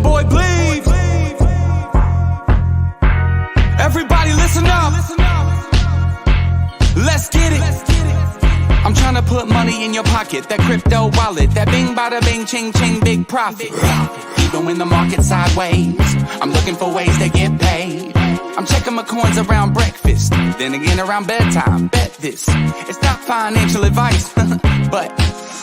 your boy Bleed. Everybody listen up. Let's get it. I'm trying to put money in your pocket, that crypto wallet, that bing bada bing ching ching big profit. Even when the market's sideways, I'm looking for ways to get paid. I'm checking my coins around breakfast, then again around bedtime. Bet this, it's not financial advice, but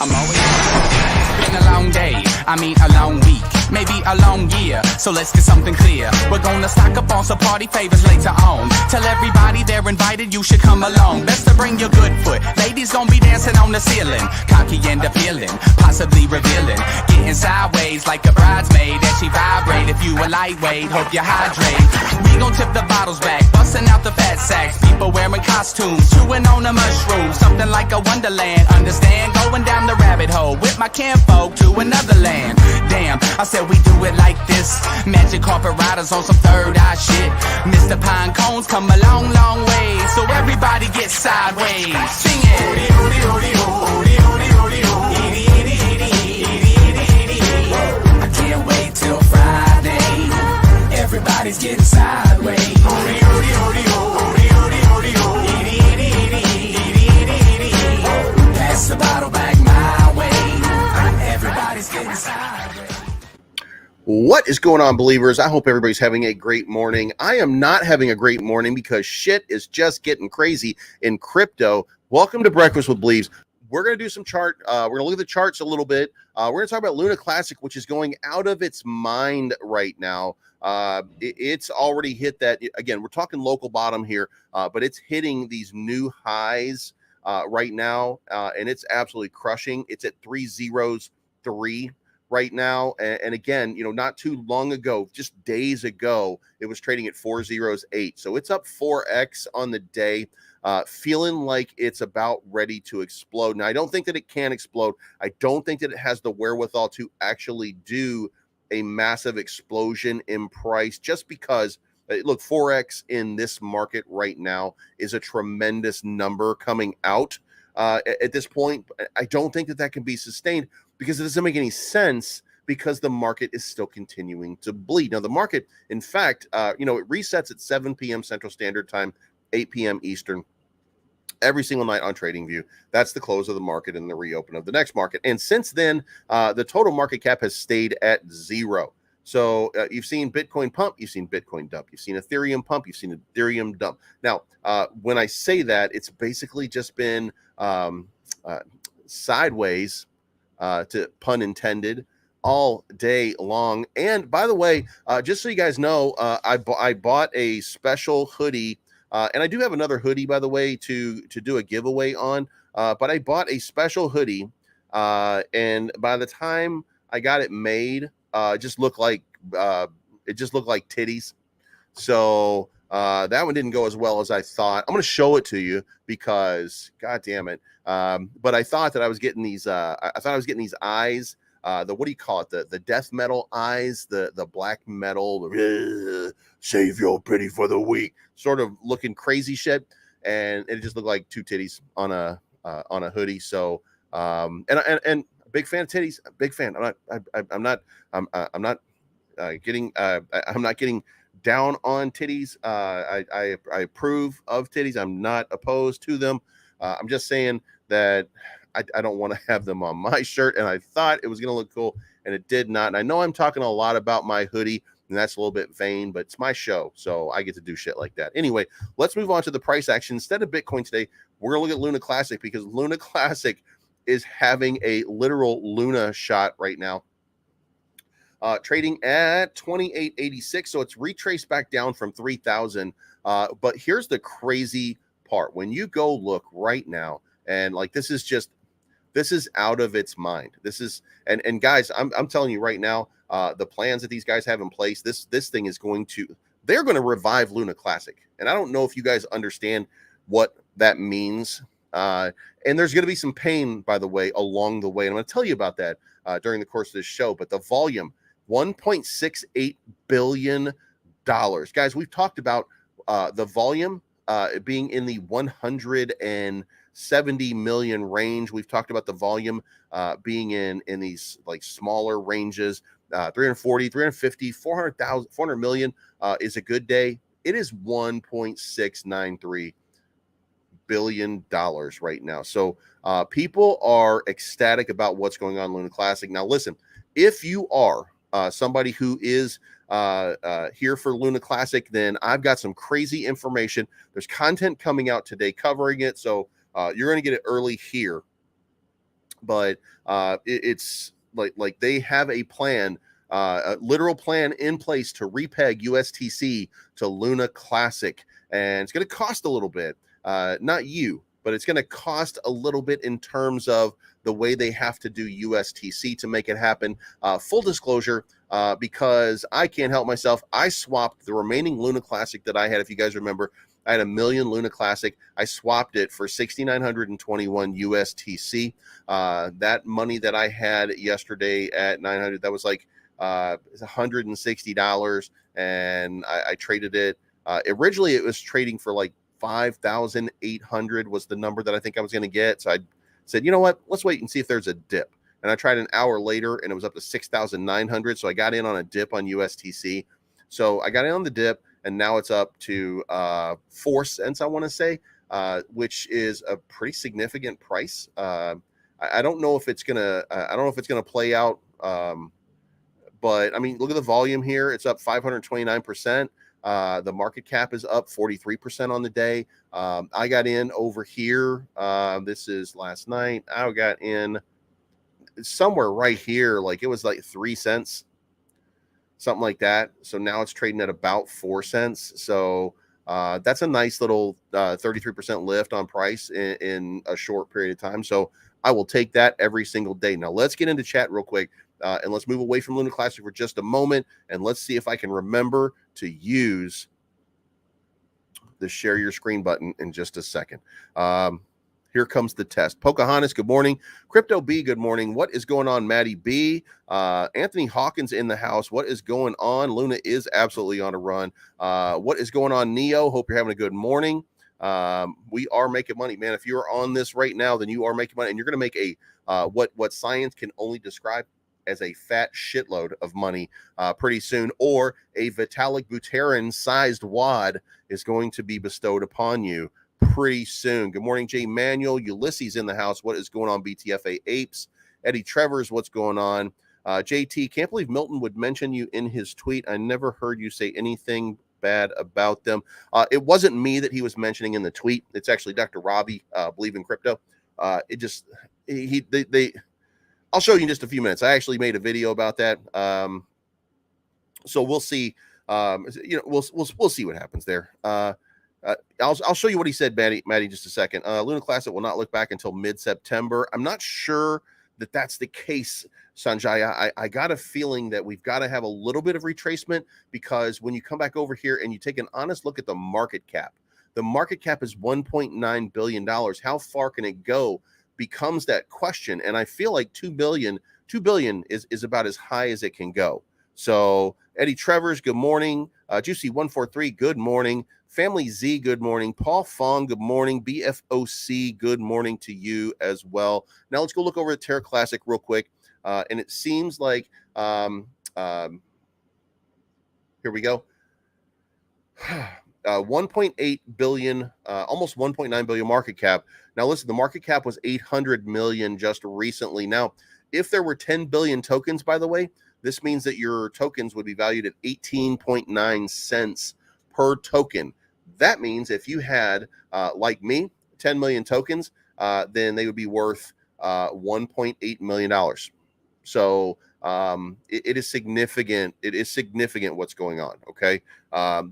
I'm always. It's been a long day, I mean a long week, maybe a long year, so let's get something clear. We're gonna stock up on some party favors later on. Tell everybody they're invited, you should come along. Best to bring your good foot, ladies gonna be dancing on the ceiling. Cocky and appealing, possibly revealing, getting sideways like a bridesmaid as she vibrate. If you a lightweight, hope you hydrate. We gon' tip the bottles back, busting out the fat sacks. People wearing costumes, chewing on a mushroom, something like a wonderland. Understand? Going down the rabbit hole with my kinfolk to another land. Damn, I said we do it like this. Magic carpet riders on some third eye shit. Mr. Pine Cones come a long, long way, so everybody get sideways. Sing it. I can't wait till Friday. Everybody's getting sideways. Pass the bottle back my way. Everybody's getting sideways. What is going on, believers? I hope everybody's having a great morning. I am not having a great morning because shit is just getting crazy in crypto. Welcome to Breakfast with Bleaves. We're going to do some chart. We're going to look at the charts a little bit. We're going to talk about Luna Classic, which is going out of its mind right now. It's already hit that. Again, we're talking local bottom here, but it's hitting these new highs right now, and it's absolutely crushing. It's at 303 right now. And again, you know, not too long ago, just days ago, it was trading at 408. So it's up 4x on the day, feeling like it's about ready to explode. Now, I don't think that it can explode. I don't think that it has the wherewithal to actually do a massive explosion in price, just because look, 4x in this market right now is a tremendous number coming out at this point. I don't think that can be sustained, because it doesn't make any sense, because the market is still continuing to bleed. Now, the market, in fact, it resets at 7 p.m. Central Standard Time, 8 p.m. Eastern, every single night on TradingView. That's the close of the market and the reopen of the next market. And since then, the total market cap has stayed at zero. So you've seen Bitcoin pump, you've seen Bitcoin dump, you've seen Ethereum pump, you've seen Ethereum dump. Now, when I say that, it's basically just been sideways, to pun intended, all day long. And by the way, just so you guys know, I bought a special hoodie, and I do have another hoodie, by the way, to do a giveaway on. But I bought a special hoodie, and by the time I got it made, it just looked like titties. So that one didn't go as well as I thought. I'm going to show it to you because, god damn it. But I thought that I was getting these. I thought I was getting these eyes. The what do you call it? The death metal eyes. The black metal. Save your pity for the weak. Sort of looking crazy shit, and it just looked like two titties on a hoodie. So and big fan of titties. Big fan. I'm not getting down on titties. I approve of titties. I'm not opposed to them. I'm just saying that I don't want to have them on my shirt, and I thought it was going to look cool, and it did not. And I know I'm talking a lot about my hoodie, and that's a little bit vain, but it's my show, so I get to do shit like that. Anyway, let's move on to the price action. Instead of Bitcoin today, we're going to look at Luna Classic, because Luna Classic is having a literal Luna shot right now. Trading at 28.86, so it's retraced back down from 3,000. But here's the crazy part. When you go look right now, and like this is out of its mind. This is and guys, I'm telling you right now, the plans that these guys have in place, this thing is they're going to revive Luna Classic. And I don't know if you guys understand what that means. And there's going to be some pain, by the way, along the way. And I'm going to tell you about that during the course of this show. But the volume, $1.68 billion. Guys, we've talked about the volume being in the 170 million range. We've talked about the volume being in these like smaller ranges. 340, 350, 400,000, 400 million is a good day. It is $1.693 billion right now. So people are ecstatic about what's going on in Luna Classic. Now, listen, if you are somebody who is here for Luna Classic, then I've got some crazy information. There's content coming out today covering it. So you're going to get it early here. But it's like they have a plan, a literal plan in place to repeg USTC to Luna Classic, and it's going to cost a little bit. Not you, but it's going to cost a little bit in terms of the way they have to do USTC to make it happen. Full disclosure, because I can't help myself, I swapped the remaining Luna Classic that I had. If you guys remember, I had 1 million Luna Classic. I swapped it for 6,921 USTC. That money that I had yesterday at 900, that was like $160, and I traded it. Originally, it was trading for like 5,800 was the number that I think I was going to get. So I said, you know what? Let's wait and see if there's a dip. And I tried an hour later, and it was up to 6,900. So I got in on a dip on USTC. So I got in on the dip, and now it's up to 4 cents, I want to say, which is a pretty significant price. I don't know if it's gonna. I don't know if it's gonna play out. But I mean, look at the volume here. It's up 529%. The market cap is up 43% on the day. I got in over here. This is last night. I got in somewhere right here. Like it was like 3 cents, something like that. So now it's trading at about 4 cents. So that's a nice little 33% lift on price in a short period of time. So I will take that every single day. Now let's get into chat real quick. And let's move away from Luna Classic for just a moment, and let's see if I can remember to use the share your screen button in just a second. Here comes the test. Pocahontas, good morning. Crypto B, good morning. What is going on, Maddie B? Anthony Hawkins in the house. What is going on? Luna is absolutely on a run. What is going on, Neo? Hope you're having a good morning. We are making money, man. If you're on this right now, then you are making money, and you're going to make a what science can only describe as a fat shitload of money pretty soon, or a Vitalik Buterin sized wad is going to be bestowed upon you pretty soon. Good morning, Jay Manuel. Ulysses in the house. What is going on, BTFA Apes? Eddie Trevors, what's going on? JT, can't believe Milton would mention you in his tweet. I never heard you say anything bad about them. It wasn't me that he was mentioning in the tweet. It's actually Dr. Robbie, Believe in Crypto. I'll show you in just a few minutes. I actually made a video about that. So we'll see. We'll see what happens there. I'll show you what he said, Maddie, just a second. Luna Classic will not look back until mid-September. I'm not sure that that's the case, Sanjaya. I got a feeling that we've got to have a little bit of retracement, because when you come back over here and you take an honest look at the market cap is $1.9 billion. How far can it go becomes that question. And I feel like 2 billion is about as high as it can go. So Eddie Trevors, good morning. Juicy 143, good morning. Family Z, good morning. Paul Fong, good morning. BFOC, good morning to you as well. Now let's go look over at Terra Classic real quick. And it seems like here we go. 1.8 billion, almost 1.9 billion market cap. Now listen, the market cap was 800 million just recently. Now, if there were 10 billion tokens, by the way, this means that your tokens would be valued at 18.9 cents per token. That means if you had, like me, 10 million tokens, then they would be worth $1.8 million. So it is significant. It is significant what's going on. Okay.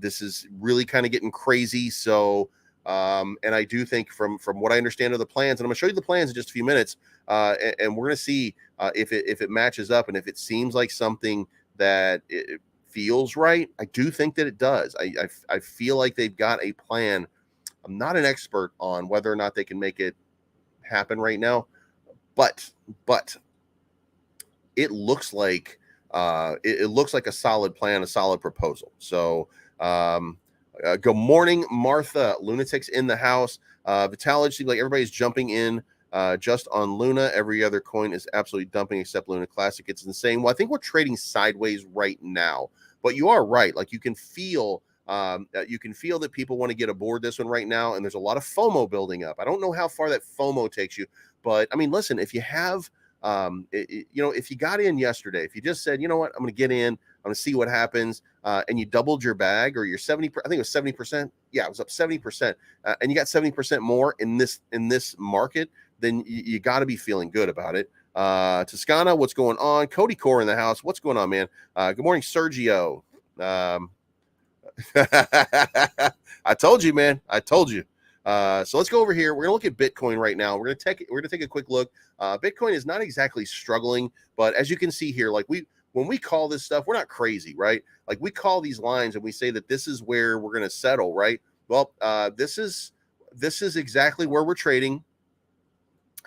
This is really kind of getting crazy. So, and I do think from what I understand of the plans, and I'm gonna show you the plans in just a few minutes, and we're gonna see if it matches up, and if it seems like something that it feels right. I do think that it does. I feel like they've got a plan. I'm not an expert on whether or not they can make it happen right now, but it looks like it looks like a solid plan, a solid proposal. So good morning, Martha. Lunatics in the house. Vitalig, seems like everybody's jumping in Just on Luna, every other coin is absolutely dumping except Luna Classic. It's insane. Well, I think we're trading sideways right now, but you are right. Like you can feel that people want to get aboard this one right now, and there's a lot of FOMO building up. I don't know how far that FOMO takes you, but I mean, listen, if you have, if you got in yesterday, if you just said, you know what, I'm going to get in, I'm going to see what happens, and you doubled your bag, or your 70, I think it was 70%. Yeah, it was up 70%, and you got 70% more in this market. Then you got to be feeling good about it. Toscana, what's going on? Cody Core in the house. What's going on, man? Good morning, Sergio. I told you, man. I told you. So let's go over here. We're gonna look at Bitcoin right now. We're gonna take a quick look. Bitcoin is not exactly struggling, but as you can see here, like when we call this stuff, we're not crazy, right? Like we call these lines and we say that this is where we're gonna settle, right? Well, this is exactly where we're trading.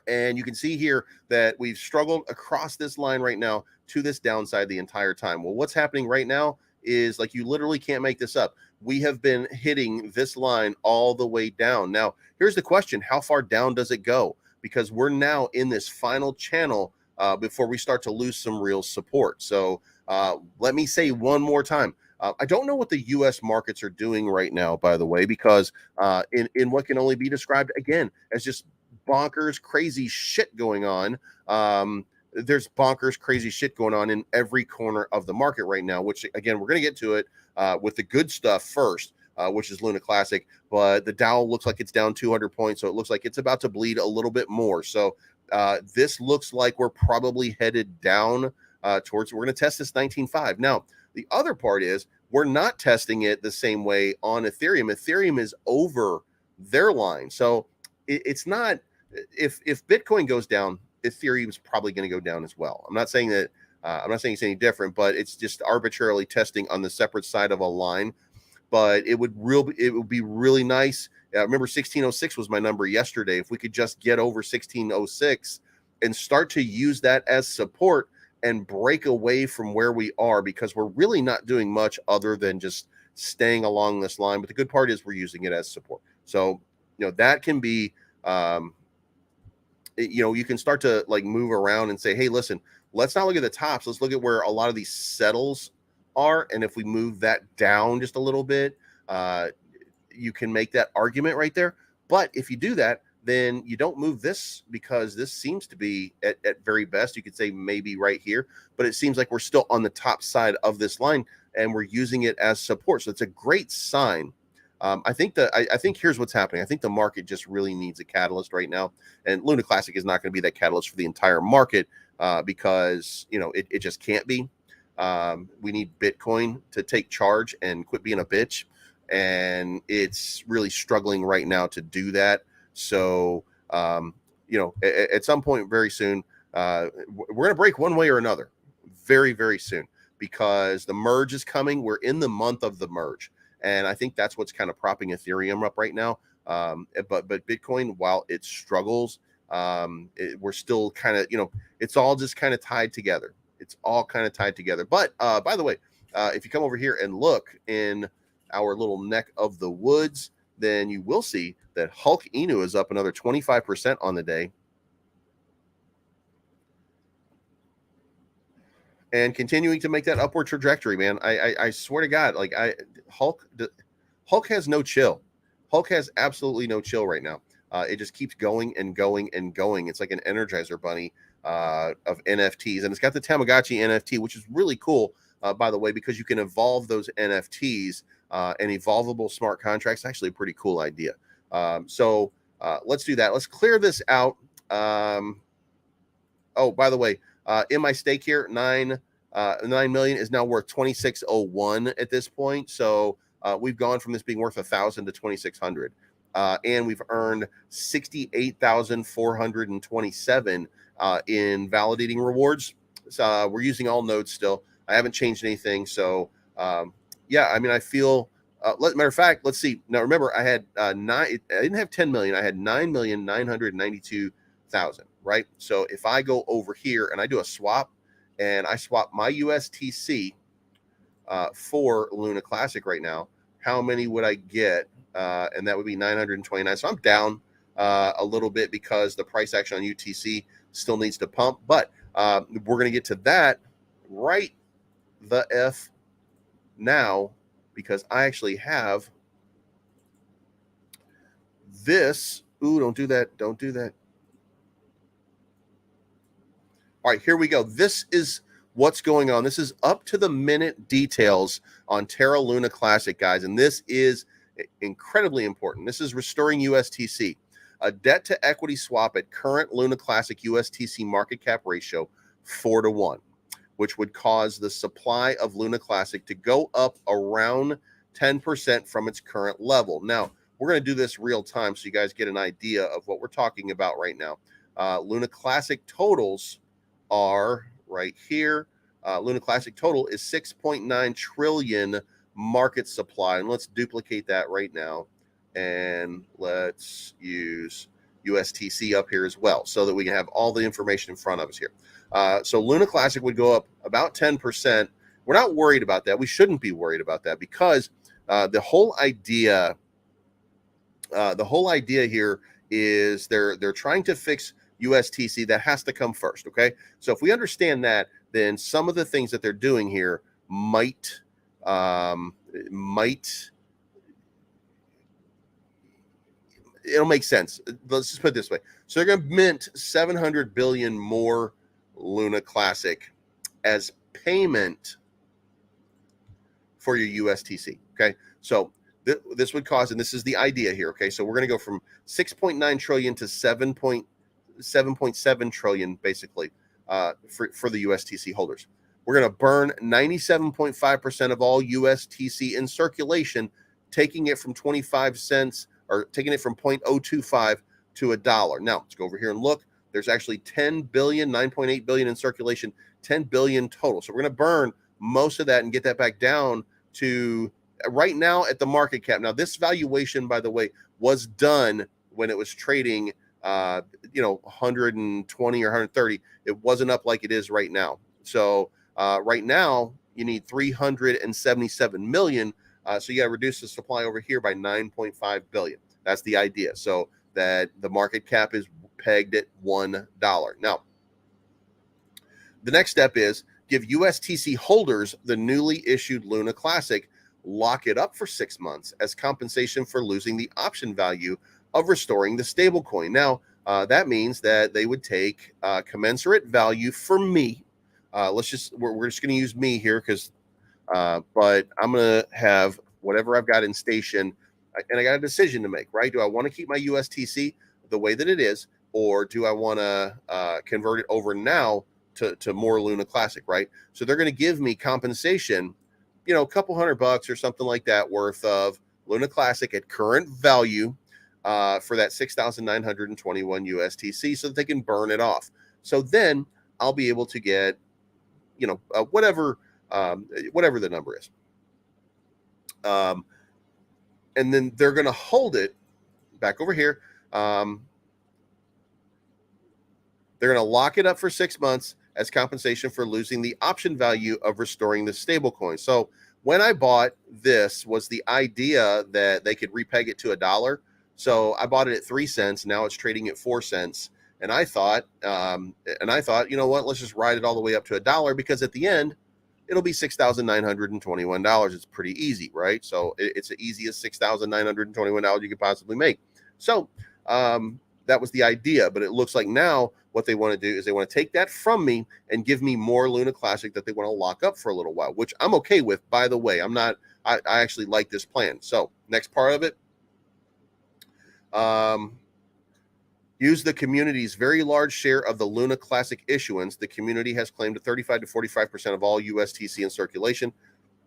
And you can see here that we've struggled across this line right now to this downside the entire time. Well, what's happening right now is, like, you literally can't make this up. We have been hitting this line all the way down. Now, here's the question. How far down does it go? Because we're now in this final channel before we start to lose some real support. So let me say one more time. I don't know what the U.S. markets are doing right now, by the way, because in what can only be described, again, as just bonkers, crazy shit going on. There's bonkers, crazy shit going on in every corner of the market right now, which, again, we're going to get to it with the good stuff first, which is Luna Classic. But the Dow looks like it's down 200 points, so it looks like it's about to bleed a little bit more. So this looks like we're probably headed down towards, we're going to test this 19.5. Now, the other part is we're not testing it the same way on Ethereum. Ethereum is over their line. So it's not, if Bitcoin goes down, Ethereum is probably going to go down as well. I'm not saying that I'm not saying it's any different, but it's just arbitrarily testing on the separate side of a line. But it would be really nice. Remember, 1606 was my number yesterday. If we could just get over 1606 and start to use that as support and break away from where we are, because we're really not doing much other than just staying along this line. But the good part is we're using it as support. So, that can be, you can start to like move around and say, hey, listen, let's not look at the tops. Let's look at where a lot of these settles are. And if we move that down just a little bit, you can make that argument right there. But if you do that, then you don't move this, because this seems to be at very best, you could say maybe right here, but it seems like we're still on the top side of this line and we're using it as support. So it's a great sign. I think here's what's happening. I think the market just really needs a catalyst right now, and Luna Classic is not going to be that catalyst for the entire market because it just can't be. We need Bitcoin to take charge and quit being a bitch, and it's really struggling right now to do that. So at some point very soon, we're going to break one way or another very, very soon, because the merge is coming. We're in the month of the merge. And I think that's what's kind of propping Ethereum up right now. But Bitcoin, while it struggles, we're still kind of, it's all just kind of tied together. It's all kind of tied together. But by the way, if you come over here and look in our little neck of the woods, then you will see that Hulk Inu is up another 25% on the day. And continuing to make that upward trajectory, man. I swear to God, like Hulk has no chill. Hulk has absolutely no chill right now. It just keeps going and going and going. It's like an Energizer bunny of NFTs, and it's got the Tamagotchi NFT, which is really cool, by the way, because you can evolve those NFTs and evolvable smart contracts. Actually, a pretty cool idea. So let's do that. Let's clear this out. Oh, by the way, in my stake here, 9 million is now worth 2601 at this point. So we've gone from this being worth 1,000 to 2,600, and we've earned 68,427 in validating rewards. So we're using all nodes still. I haven't changed anything. So yeah, I mean, I feel. Matter of fact, let's see. Now remember, I had I didn't have 10 million. I had 9,992,000. Right. So if I go over here and I do a swap, and I swap my USTC for Luna Classic right now, how many would I get? And that would be 929. So I'm down a little bit because the price action on UTC still needs to pump. But we're going to get to that right the F now, because I actually have this. Ooh, don't do that. Don't do that. All right, here we go. This is what's going on. This is up to the minute details on Terra Luna Classic, guys. And this is incredibly important. This is restoring USTC. A debt to equity swap at current Luna Classic USTC market cap ratio 4-1, which would cause the supply of Luna Classic to go up around 10% from its current level. Now, we're going to do this real time so you guys get an idea of what we're talking about right now. Luna Classic totals are right here. Luna Classic total is 6.9 trillion market supply. And let's duplicate that right now. And let's use USTC up here as well so that we can have all the information in front of us here. So Luna Classic would go up about 10%. We're not worried about that. We shouldn't be worried about that because the whole idea here is they're trying to fix USTC. That has to come first. Okay. So if we understand that, then some of the things that they're doing here might it'll make sense. Let's just put it this way. So they're going to mint 700 billion more Luna Classic as payment for your USTC. Okay. So this would cause, and this is the idea here. Okay. So we're going to go from 6.9 trillion to 7.7 trillion basically for the USTC holders. We're going to burn 97.5% of all USTC in circulation, taking it from 25 cents or taking it from 0.025 to $1. Now let's go over here and look. There's actually 10 billion, 9.8 billion in circulation, 10 billion total. So we're going to burn most of that and get that back down to right now at the market cap. Now this valuation, by the way, was done when it was trading 120 or 130. It wasn't up like it is right now. So right now you need 377 million. So you got to reduce the supply over here by 9.5 billion. That's the idea. So that the market cap is pegged at $1. Now, the next step is give USTC holders the newly issued Luna Classic, lock it up for 6 months as compensation for losing the option value of restoring the stablecoin. Now, that means that they would take commensurate value for me. We're just going to use me here because, but I'm going to have whatever I've got in station, and I got a decision to make, right? Do I want to keep my USTC the way that it is, or do I want to convert it over now to more Luna Classic, right? So they're going to give me compensation, a couple $100 or something like that worth of Luna Classic at current value for that 6,921 USTC so that they can burn it off. So then I'll be able to get, whatever the number is. And then they're going to hold it back over here. They're going to lock it up for 6 months as compensation for losing the option value of restoring the stablecoin. So when I bought this, was the idea that they could repeg it to $1. So I bought it at 3 cents. Now it's trading at 4 cents. And I thought, you know what? Let's just ride it all the way up to $1 because at the end, it'll be $6,921. It's pretty easy, right? So it's the easiest $6,921 you could possibly make. So that was the idea. But it looks like now what they want to do is they want to take that from me and give me more Luna Classic that they want to lock up for a little while, which I'm okay with, by the way. I actually like this plan. So next part of it. Use the community's very large share of the Luna Classic issuance. The community has claimed 35 to 45% of all USTC in circulation.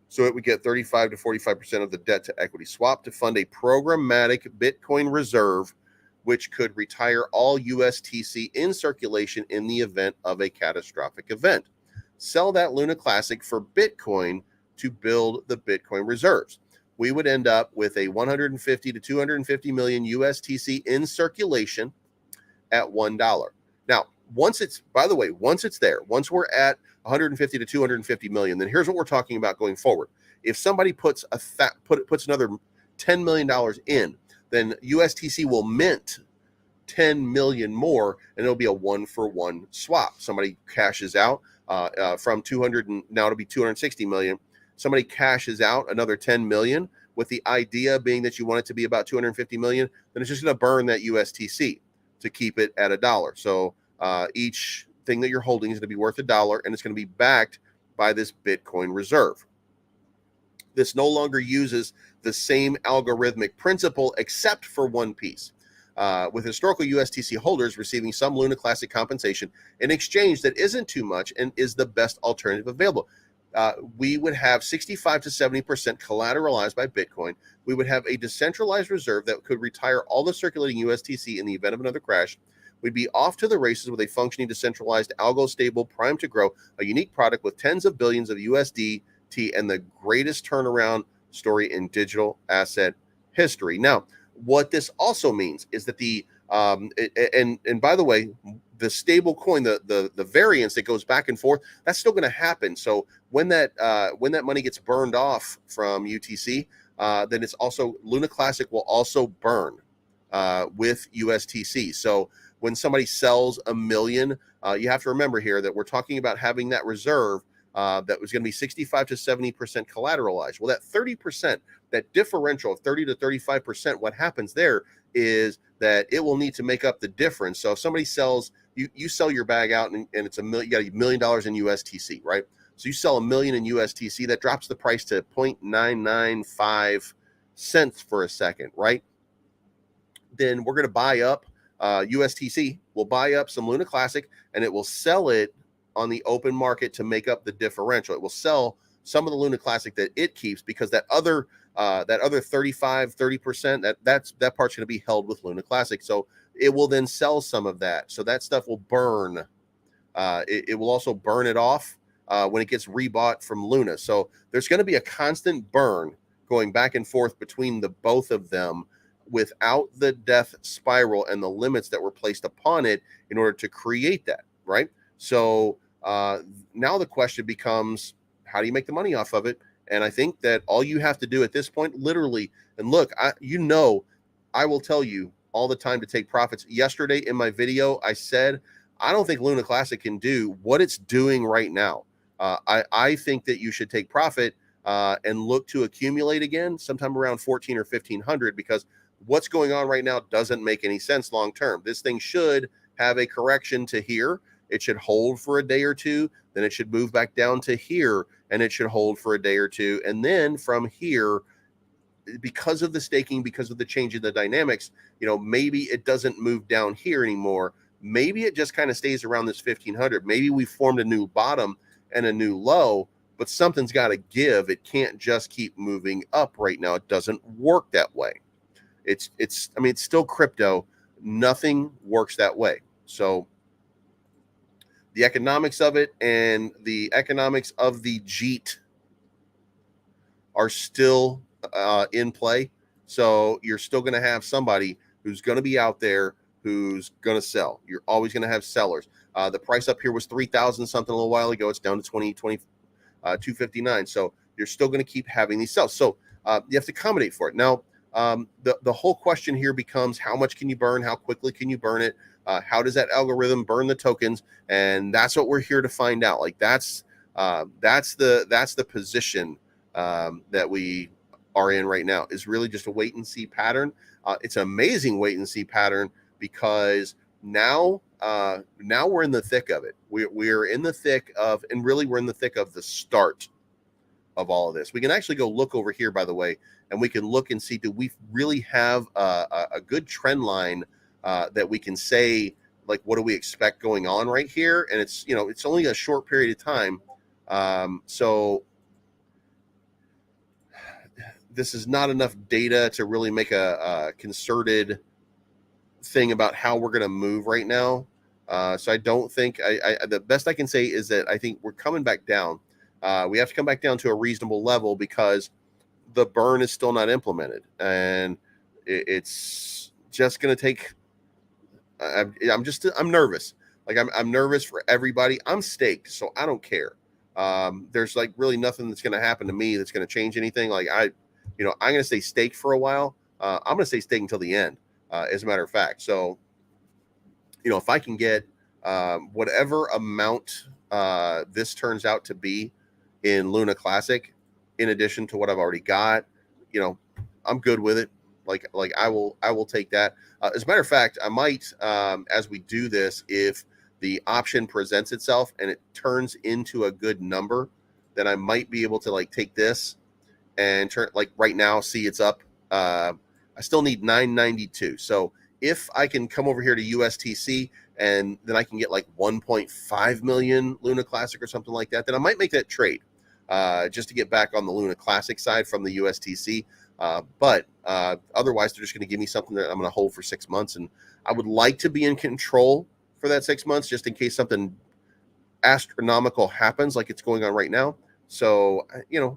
So it would get 35 to 45% of the debt to equity swap to fund a programmatic Bitcoin reserve, which could retire all USTC in circulation in the event of a catastrophic event. Sell that Luna Classic for Bitcoin to build the Bitcoin reserves. We would end up with a 150 to 250 million USTC in circulation at $1. Now, once it's there, once we're at 150 to 250 million, then here's what we're talking about going forward. If somebody puts another $10 million in, then USTC will mint 10 million more, and it'll be a 1-for-1 swap. Somebody cashes out from 200 and now it'll be 260 million. Somebody cashes out another 10 million with the idea being that you want it to be about 250 million, then it's just going to burn that USTC to keep it at $1. So each thing that you're holding is going to be worth $1, and it's going to be backed by this Bitcoin reserve. This no longer uses the same algorithmic principle except for one piece. With historical USTC holders receiving some Luna Classic compensation in exchange that isn't too much and is the best alternative available. We would have 65 to 70% collateralized by Bitcoin. We would have a decentralized reserve that could retire all the circulating USTC in the event of another crash. We'd be off to the races with a functioning decentralized algo stable primed to grow, a unique product with tens of billions of USDT and the greatest turnaround story in digital asset history. Now, what this also means is that and by the way, the stable coin, the variance that goes back and forth, that's still going to happen. So when that money gets burned off from UTC, then it's also Luna Classic will also burn with USTC. So when somebody sells $1 million, you have to remember here that we're talking about having that reserve that was going to be 65 to 70% collateralized. Well, that 30%, that differential of 30 to 35%, what happens there is that it will need to make up the difference. So if somebody sells, you sell your bag out and it's $1 million, you got $1 million in USTC, right? So you sell $1 million in USTC, that drops the price to 0.995 cents for a second, right? Then we're going to buy up USTC. We'll buy up some Luna Classic and it will sell it on the open market to make up the differential. It will sell some of the Luna Classic that it keeps because that other 30%, that part's going to be held with Luna Classic. So it will then sell some of that. So that stuff will burn. It will also burn it off when it gets rebought from Luna. So there's going to be a constant burn going back and forth between the both of them without the death spiral and the limits that were placed upon it in order to create that, right? So now the question becomes, how do you make the money off of it? And I think that all you have to do at this point, literally, and look, I will tell you all the time to take profits. Yesterday in my video, I said, I don't think Luna Classic can do what it's doing right now. I think that you should take profit and look to accumulate again sometime around 14 or 1500, because what's going on right now doesn't make any sense long term. This thing should have a correction to here. It should hold for a day or two, then it should move back down to here, and it should hold for a day or two. And then from here, because of the staking, because of the change in the dynamics, maybe it doesn't move down here anymore. Maybe it just kind of stays around this 1500. Maybe we formed a new bottom and a new low, but something's got to give. It can't just keep moving up right now. It doesn't work that way. It's still crypto. Nothing works that way. So the economics of it and the economics of the JEET are still in play. So you're still going to have somebody who's going to be out there who's going to sell. You're always going to have sellers. The price up here was 3,000 something a little while ago. It's down to 259. So you're still going to keep having these sells. So you have to accommodate for it. Now, the whole question here becomes, how much can you burn? How quickly can you burn it? How does that algorithm burn the tokens? And that's what we're here to find out. Like that's the position that we are in right now, is really just a wait and see pattern. It's an amazing wait and see pattern, because now we're in the thick of it. We're in the thick of, and really we're in the thick of the start of all of this. We can actually go look over here, by the way, and we can look and see, do we really have a good trend line that we can say, like, what do we expect going on right here? And it's only a short period of time. So this is not enough data to really make a concerted thing about how we're going to move right now. So I don't think the best I can say is that I think we're coming back down. We have to come back down to a reasonable level, because the burn is still not implemented, and it's just going to take. I'm nervous. Like I'm nervous for everybody. I'm staked, so I don't care. There's like really nothing that's going to happen to me that's going to change anything. Like I'm going to stay staked for a while. I'm going to stay staked until the end, as a matter of fact. So if I can get whatever amount this turns out to be in Luna Classic, in addition to what I've already got, I'm good with it. Like I will take that. As a matter of fact, I might, as we do this, if the option presents itself and it turns into a good number, then I might be able to like take this and turn, like right now, see it's up. I still need 992. So if I can come over here to USTC and then I can get like 1.5 million Luna Classic or something like that, then I might make that trade just to get back on the Luna Classic side from the USTC. But otherwise, they're just going to give me something that I'm going to hold for 6 months. And I would like to be in control for that 6 months, just in case something astronomical happens like it's going on right now. So,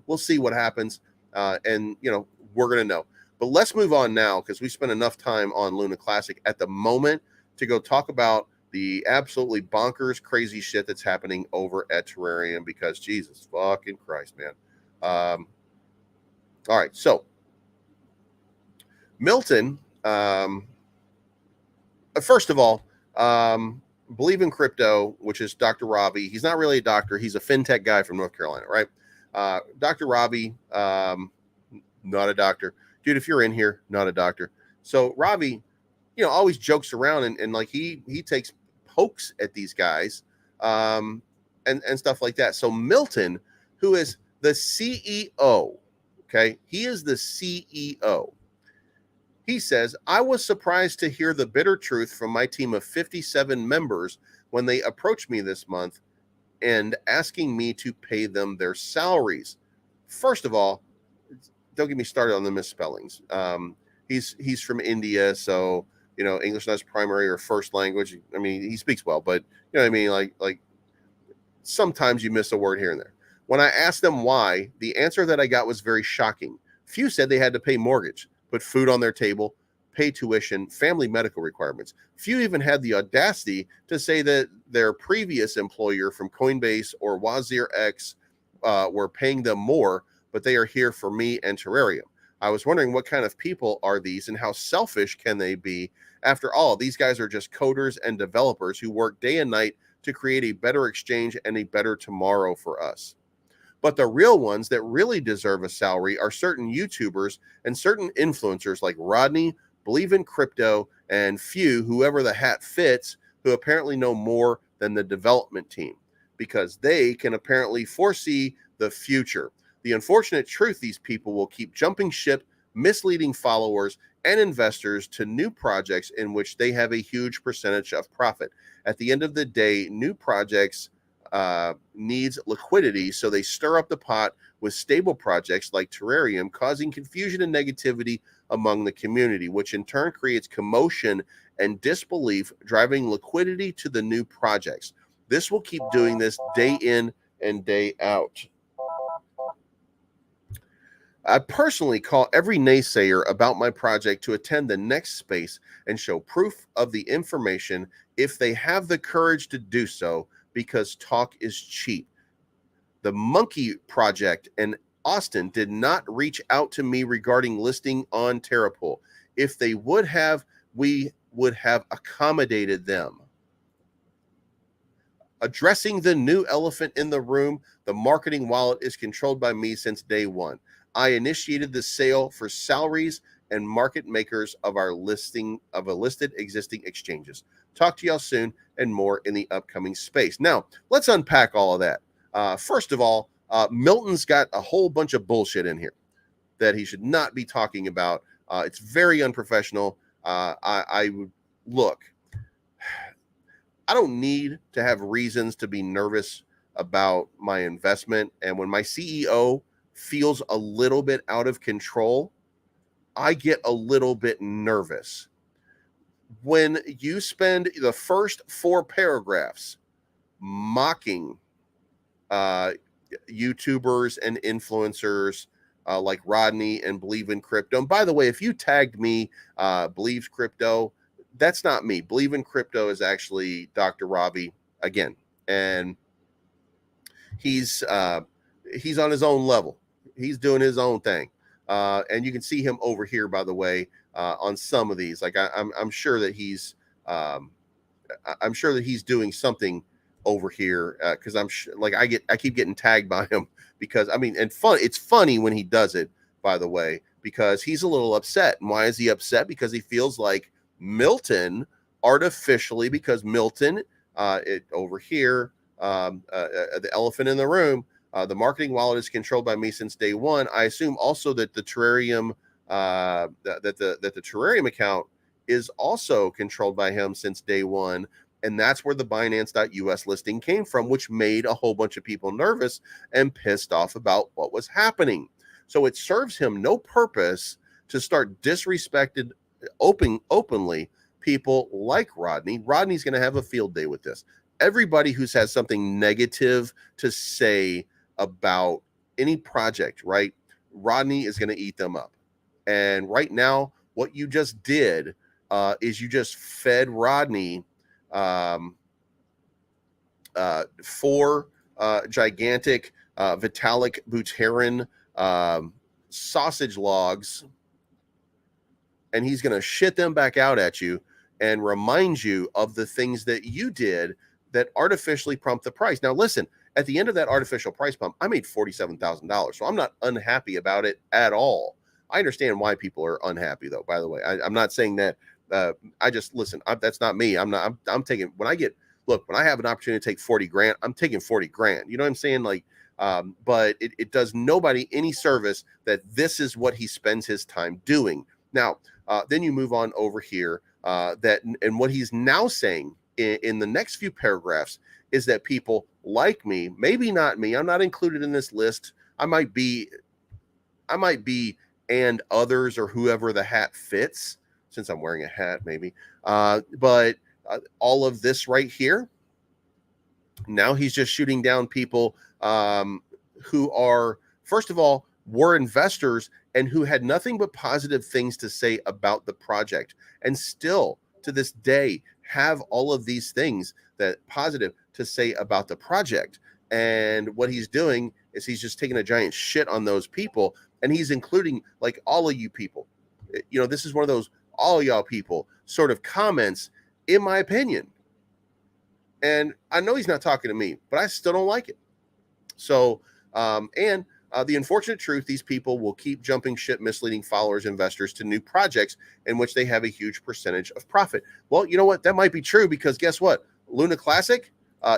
we'll see what happens. And we're going to know. But let's move on now, because we spent enough time on Luna Classic at the moment to go talk about the absolutely bonkers, crazy shit that's happening over at Terrarium, because Jesus fucking Christ, man. All right. So Milton, first of all, Believe in Crypto, which is Dr. Ravi. He's not really a doctor. He's a fintech guy from North Carolina, right? Dr. Ravi, not a doctor. Dude, if you're in here, not a doctor. So Ravi, always jokes around and like he takes pokes at these guys and stuff like that. So Milton, who is the CEO, okay, he is the CEO. He says, I was surprised to hear the bitter truth from my team of 57 members when they approached me this month and asking me to pay them their salaries. First of all, don't get me started on the misspellings. He's from India, so English not his primary or first language. I mean, he speaks well, but you know what I mean. Like sometimes you miss a word here and there. When I asked them why, the answer that I got was very shocking. Few said they had to pay mortgage, put food on their table, pay tuition, family medical requirements. Few even had the audacity to say that their previous employer from Coinbase or Wazir X were paying them more, but they are here for me and Terrarium. I was wondering what kind of people are these and how selfish can they be? After all, these guys are just coders and developers who work day and night to create a better exchange and a better tomorrow for us. But the real ones that really deserve a salary are certain YouTubers and certain influencers like Rodney, Believe in Crypto, and Few, whoever the hat fits, who apparently know more than the development team because they can apparently foresee the future. The unfortunate truth, these people will keep jumping ship, misleading followers and investors to new projects in which they have a huge percentage of profit. At the end of the day, new projects needs liquidity, so they stir up the pot with stable projects like Terrarium, causing confusion and negativity among the community, which in turn creates commotion and disbelief, driving liquidity to the new projects. This will keep doing this day in and day out. I personally call every naysayer about my project to attend the next space and show proof of the information if they have the courage to do so, because talk is cheap. The Monkey Project in Austin did not reach out to me regarding listing on TerraPool. If they would have, we would have accommodated them. Addressing the new elephant in the room, the marketing wallet is controlled by me since day one. I initiated the sale for salaries and market makers of our listing of a listed existing exchanges. Talk to y'all soon and more in the upcoming space. Now, let's unpack all of that. First of all, Milton's got a whole bunch of bullshit in here that he should not be talking about. It's very unprofessional. I would look. I don't need to have reasons to be nervous about my investment. And when my CEO feels a little bit out of control, I get a little bit nervous. When you spend the first 4 paragraphs mocking YouTubers and influencers like Rodney and Believe in Crypto. And by the way, if you tagged me, Believes Crypto, that's not me. Believe in Crypto is actually Dr. Ravi again. And he's on his own level. He's doing his own thing. And you can see him over here, by the way, on some of these. Like I'm sure that he's I'm sure that he's doing something over here because I keep getting tagged by him because I mean, and it's funny when he does it, by the way, because he's a little upset. And why is he upset? Because he feels like Milton artificially, because Milton, over here, the elephant in the room, the marketing wallet is controlled by me since day one. I assume also that the Terrarium, that the Terrarium account is also controlled by him since day one. And that's where the Binance.us listing came from, which made a whole bunch of people nervous and pissed off about what was happening. So it serves him no purpose to start disrespected openly people like Rodney. Rodney's going to have a field day with this. Everybody who's had something negative to say about any project, right? Rodney is going to eat them up. And right now, what you just did is you just fed Rodney 4 gigantic Vitalik Buterin sausage logs, and he's going to shit them back out at you and remind you of the things that you did that artificially pumped the price. Now, listen, at the end of that artificial price pump, I made $47,000, so I'm not unhappy about it at all. I understand why people are unhappy, though. By the way, I'm not saying that. I just listen. That's not me. I'm taking when I have an opportunity to take 40 grand, I'm taking 40 grand. You know what I'm saying? Like, but it does nobody any service that this is what he spends his time doing. Now, then you move on over here. And what he's now saying in the next few paragraphs is that people like me, maybe not me, I'm not included in this list. I might be, and others or whoever the hat fits, since I'm wearing a hat, maybe. But all of this right here, now he's just shooting down people who are, first of all, were investors and who had nothing but positive things to say about the project, and still to this day have all of these things that positive to say about the project. And what he's doing is he's just taking a giant shit on those people, and he's including like all of you people. You know, this is one of those all y'all people sort of comments, in my opinion. And I know he's not talking to me, but I still don't like it. So, the unfortunate truth, these people will keep jumping ship, misleading followers, investors to new projects in which they have a huge percentage of profit. Well, you know what? That might be true, because guess what? Luna Classic,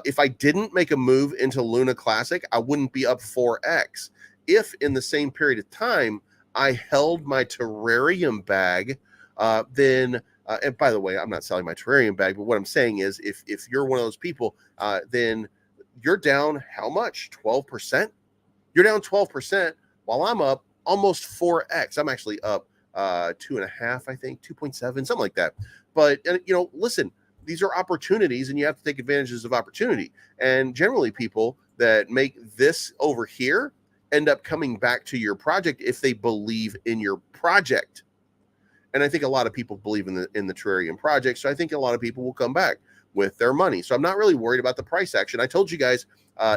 if I didn't make a move into Luna Classic, I wouldn't be up 4x. If in the same period of time, I held my Terrarium bag, then, and by the way, I'm not selling my Terrarium bag, but what I'm saying is if you're one of those people, then you're down how much? 12%? You're down 12% while I'm up almost 4x. I'm actually up 2.5, I think, 2.7, something like that. But, you know, listen, these are opportunities, and you have to take advantages of opportunity. And generally people that make this over here end up coming back to your project if they believe in your project. And I think a lot of people believe in the Terrarium project. So I think a lot of people will come back with their money. So I'm not really worried about the price action. I told you guys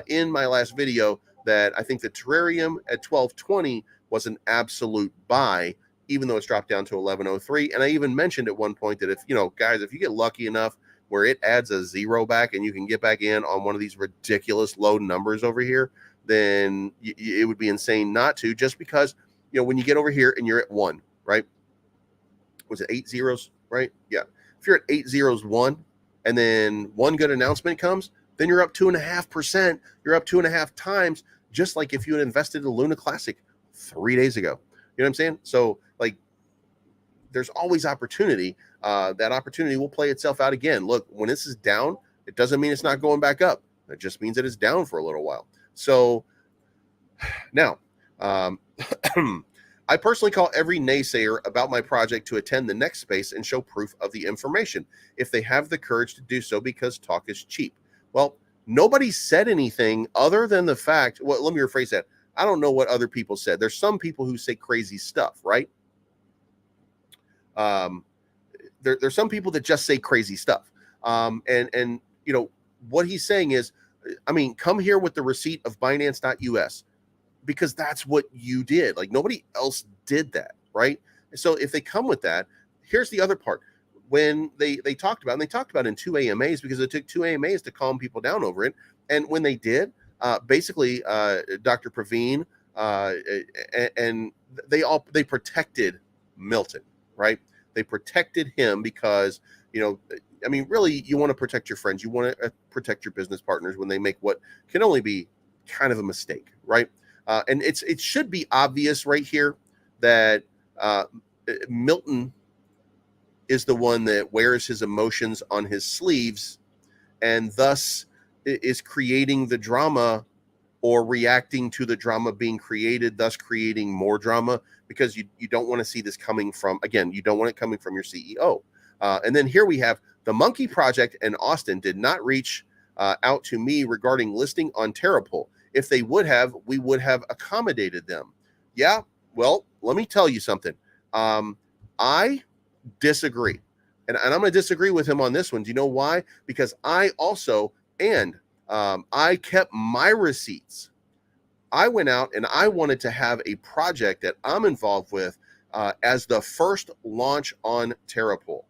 in my last video that I think the Terrarium at 1220 was an absolute buy, even though it's dropped down to 1103. And I even mentioned at one point that if, you know, guys, if you get lucky enough where it adds a 0 back and you can get back in on one of these ridiculous low numbers over here, then it would be insane not to, just because, you know, when you get over here and you're at 1, right? Was it 8 zeros, right? Yeah. If you're at 8 zeros 1, and then one good announcement comes, then you're up 2.5%. You're up 2.5 times, just like if you had invested in Luna Classic 3 days ago. You know what I'm saying? So, like, there's always opportunity. That opportunity will play itself out again. Look, when this is down, it doesn't mean it's not going back up. It just means that it's down for a little while. So now, I personally call every naysayer about my project to attend the next space and show proof of the information, if they have the courage to do so, because talk is cheap. Well, nobody said anything other than the fact, well, let me rephrase that. I don't know what other people said. There's some people who say crazy stuff, right? There's some people that just say crazy stuff. And you know, what he's saying is, I mean, come here with the receipt of Binance.us, because that's what you did. Like, nobody else did that, right? So if they come with that, here's the other part. when they talked about, and they talked about in two AMAs, because it took two AMAs to calm people down over it. And when they did, basically, Dr. Praveen and they protected Milton, right? They protected him because, I mean, really, you want to protect your friends, you want to protect your business partners when they make what can only be kind of a mistake, right? And it should be obvious right here that Milton is the one that wears his emotions on his sleeves, and thus is creating the drama or reacting to the drama being created, thus creating more drama, because you don't want to see this coming from, again, you don't want it coming from your CEO. And then here we have the Monkey Project and Austin did not reach out to me regarding listing on Terrapole. If they would have, we would have accommodated them. Yeah, well, let me tell you something. I disagree. And I'm going to disagree with him on this one. Do you know why? Because I also, and I kept my receipts. I went out and I wanted to have a project that I'm involved with as the first launch on Terrapole.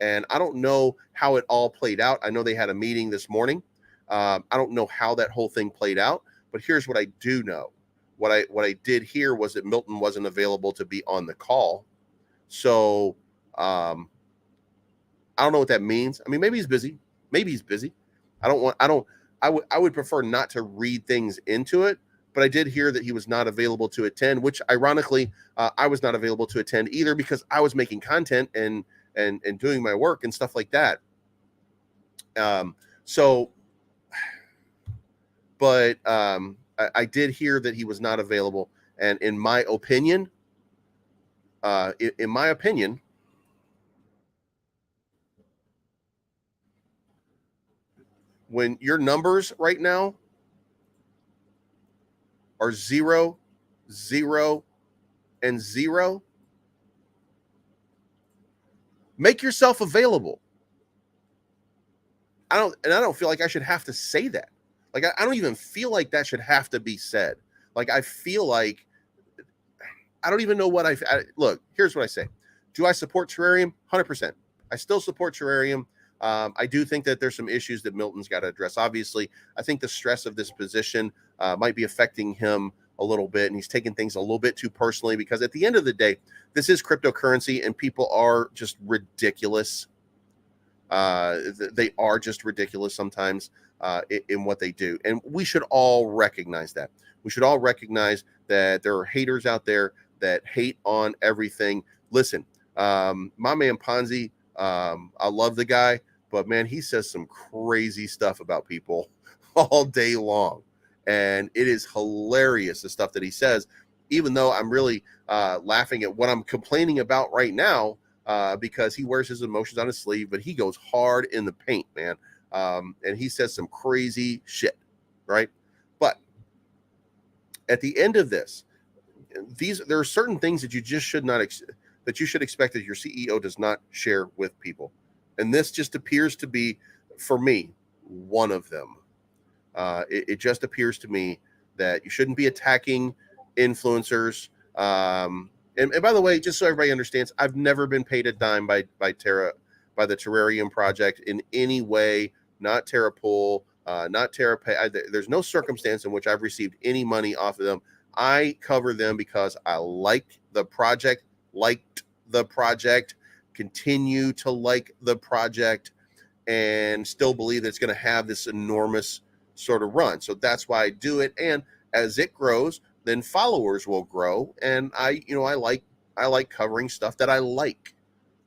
And I don't know how it all played out. I know they had a meeting this morning. I don't know how that whole thing played out, but here's what I do know. What I did hear was that Milton wasn't available to be on the call. So I don't know what that means. I mean, maybe he's busy. Maybe he's busy. I would prefer not to read things into it, but I did hear that he was not available to attend, which ironically, I was not available to attend either, because I was making content and doing my work and stuff like that. But I did hear that he was not available. And in my opinion, when your numbers right now are 0, 0, and 0, make yourself available. I don't feel like I should have to say that. Like, I don't even feel like that should have to be said. Like, I feel like I don't even know what look, here's what I say. Do I support Terrarium? 100%. I still support Terrarium. I do think that there's some issues that Milton's got to address. Obviously, I think the stress of this position might be affecting him a little bit, and he's taking things a little bit too personally, because at the end of the day, this is cryptocurrency and people are just ridiculous. They are just ridiculous sometimes in what they do. And we should all recognize that. We should all recognize that there are haters out there that hate on everything. Listen, my man Ponzi, I love the guy, but man, he says some crazy stuff about people all day long. And it is hilarious, the stuff that he says, even though I'm really laughing at what I'm complaining about right now, because he wears his emotions on his sleeve, but he goes hard in the paint, man. And he says some crazy shit, right? But at the end of this, there are certain things that you just should not that you should expect that your CEO does not share with people. And this just appears to be, for me, one of them. It just appears to me that you shouldn't be attacking influencers. And by the way, just so everybody understands, I've never been paid a dime by the Terrarium project in any way. Not Terrapole, not TerraPay. There's no circumstance in which I've received any money off of them. I cover them because I liked the project, continue to like the project, and still believe that it's going to have this enormous sort of run. So that's why I do it. And as it grows, then followers will grow. And I like covering stuff that I like.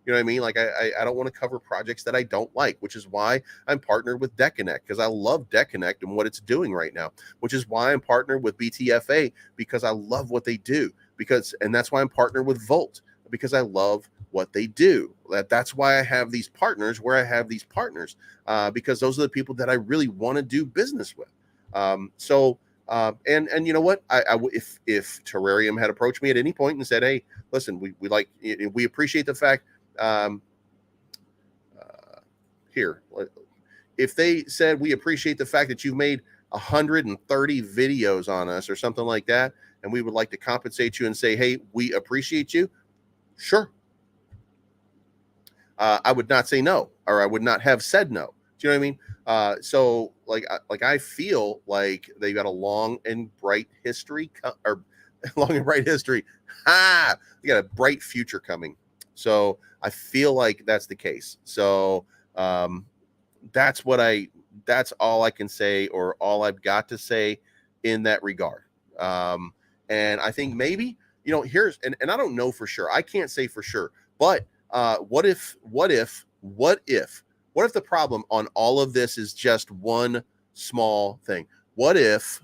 You know what I mean? Like, I don't want to cover projects that I don't like, which is why I'm partnered with DeConnect, because I love DeConnect and what it's doing right now, which is why I'm partnered with BTFA, because I love what they do, and that's why I'm partnered with Volt, because I love what they do. That's why I have these partners where I have these partners, because those are the people that I really want to do business with. And you know what? If Terrarium had approached me at any point and said, "Hey, listen, we appreciate the fact." If they said, "We appreciate the fact that you've made 130 videos on us," or something like that, and we would like to compensate you and say, "Hey, we appreciate you," sure. I would not say no, or I would not have said no. Do you know what I mean? So like I feel like they got a long and bright history, or long and bright history. Ha! They got a bright future coming. So I feel like that's the case. So um, that's that's all I can say, or all I've got to say in that regard. Um, and I think maybe, here's, and I don't know for sure. I can't say for sure, but what if the problem on all of this is just one small thing? What if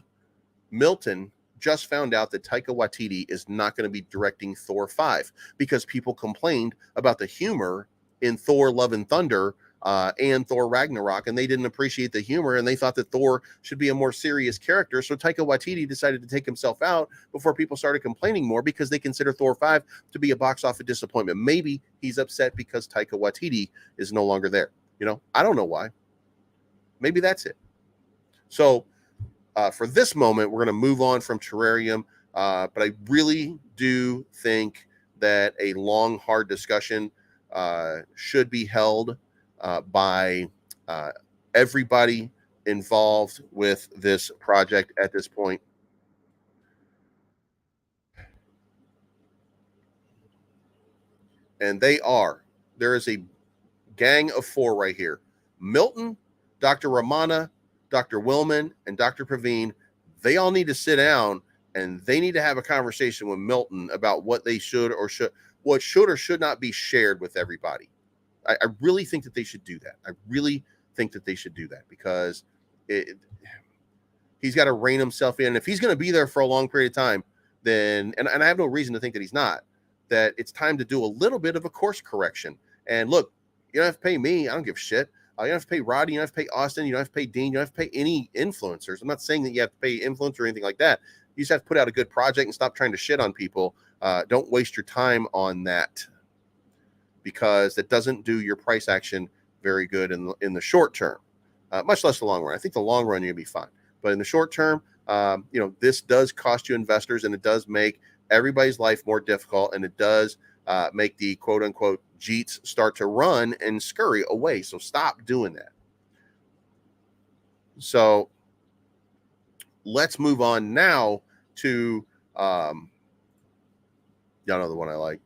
Milton just found out that Taika Waititi is not going to be directing Thor 5 because people complained about the humor in Thor Love and Thunder and Thor Ragnarok, and they didn't appreciate the humor, and they thought that Thor should be a more serious character. So Taika Waititi decided to take himself out before people started complaining more, because they consider Thor 5 to be a box office disappointment. Maybe he's upset because Taika Waititi is no longer there. I don't know why. Maybe that's it. So for this moment, we're going to move on from Terrarium, but I really do think that a long, hard discussion should be held by everybody involved with this project at this point. And there is a gang of 4 right here: Milton, Dr. Ramana, Dr. Willman, and Dr. Praveen. They all need to sit down, and they need to have a conversation with Milton about what should or should not be shared with everybody. I really think that they should do that. I really think that they should do that, because he's got to rein himself in. If he's going to be there for a long period of time, then, and I have no reason to think that he's not, that it's time to do a little bit of a course correction. And look, you don't have to pay me. I don't give a shit. You don't have to pay Roddy. You don't have to pay Austin. You don't have to pay Dean. You don't have to pay any influencers. I'm not saying that you have to pay influencers or anything like that. You just have to put out a good project and stop trying to shit on people. Don't waste your time on that, because that doesn't do your price action very good in the short term, much less the long run. I think the long run, you're going to be fine. But in the short term, this does cost you investors, and it does make everybody's life more difficult, and it does make the quote unquote Jeets start to run and scurry away. So stop doing that. So let's move on now to y'all know the one I like.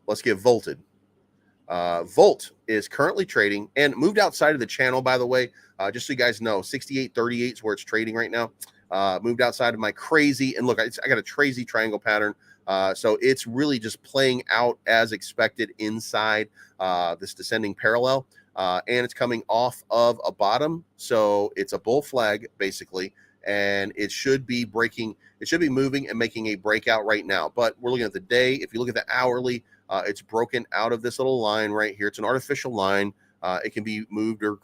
Let's get Volted. Volt is currently trading and moved outside of the channel, by the way. Just so you guys know, 68.38 is where it's trading right now. Moved outside of my crazy, and look, I got a crazy triangle pattern. So it's really just playing out as expected inside this descending parallel. And it's coming off of a bottom. So it's a bull flag, basically. And it should be breaking. It should be moving and making a breakout right now. But we're looking at the day. If you look at the hourly, it's broken out of this little line right here. It's an artificial line. It can be moved or